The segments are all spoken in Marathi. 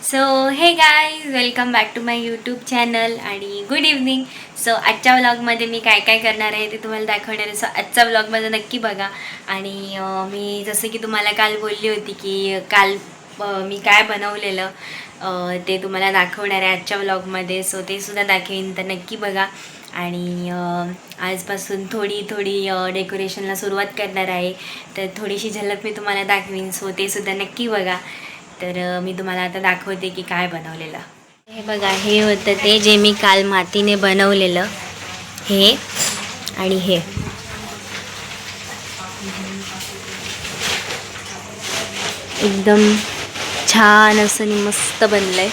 So hey guys, welcome back to my YouTube channel आणि गुड इव्हनिंग. सो आजच्या व्लॉगमध्ये मी काय काय करणार आहे ते तुम्हाला दाखवणार आहे. सो आजच्या व्लॉगमध्ये नक्की बघा. आणि मी जसं की तुम्हाला काल बोलली होती की काल मी काय बनवलेलं ते तुम्हाला दाखवणार आहे आजच्या व्लॉगमध्ये. सो ते सुद्धा दाखवेन, तर नक्की बघा. आणि आजपासून थोडी डेकोरेशनला सुरुवात करणार आहे, तर थोडीशी झलक मी तुम्हाला दाखवीन. सो ते सुद्धा नक्की बघा. तर मी तुम्हाला आता दाखवते की काय बनवलेलं. हे बघा, हे होतं ते जे मी काल मातीने बनवलेलं. हे आणि हे एकदम छान असं आणि मस्त बनलंय.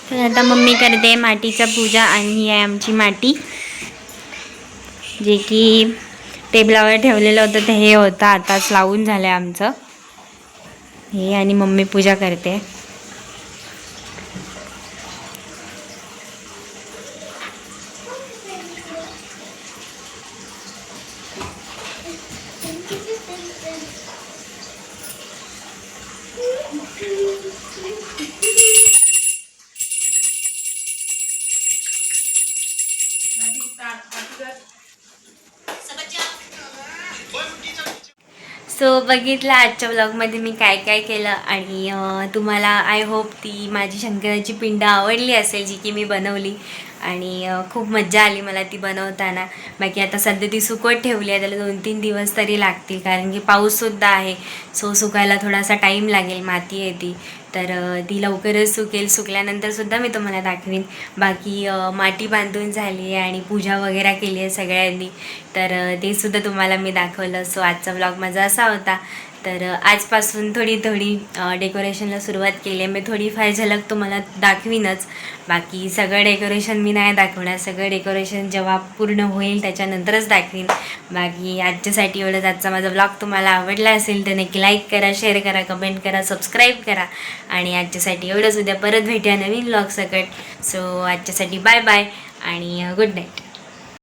तर आता मम्मी करते मातीचा पूजा. आणि ही आहे आमची माती, जे की टेबलावर ठेवलेलं होतं. ते हे होतं, आताच लावून झालं आहे आमचं हे. आणि मम्मी पूजा करते. सो बघितलं आजच्या व्लॉगमध्ये मी काय काय केलं. आणि तुम्हाला आय होप ती माझी शंकराची पिंड आवडली असेल, जी की मी बनवली. आणि खूप मज्जा आली मला ती बनवताना. बाकी आता सध्या ती सुकवत ठेवली आहे, त्याला 2-3 दिवस तरी लागतील, कारण की पाऊससुद्धा आहे. सो सुकायला थोडासा टाईम लागेल, माती आहे ती. तर ती लवकरच सुकेल. सुकल्यानंतरसुद्धा मी तुम्हाला दाखवीन. बाकी माती बांधून झाली आहे आणि पूजा वगैरे केली आहे सगळ्यांनी, तर ते सुद्धा तुम्हाला मी दाखवलं. सो आजचा व्लॉग माझा असा होता. तर आजपासून थोडी डेकोरेशनला सुरुवात केली आहे. मी थोडीफार झलक तुम्हाला दाखवीनच. बाकी सगळं डेकोरेशन मी नाही दाखवणार. सगळं डेकोरेशन जेव्हा पूर्ण होईल त्याच्यानंतरच दाखवीन. बाकी आजच्यासाठी एवढंच. आजचा माझा व्लॉग तुम्हाला आवडला असेल तर नक्की लाईक करा, शेअर करा, कमेंट करा, सबस्क्राईब करा. आणि आजच्यासाठी एवढंच. उद्या परत भेटूया नवीन व्लॉग सकट. सो आजच्यासाठी बाय बाय आणि गुड नाईट.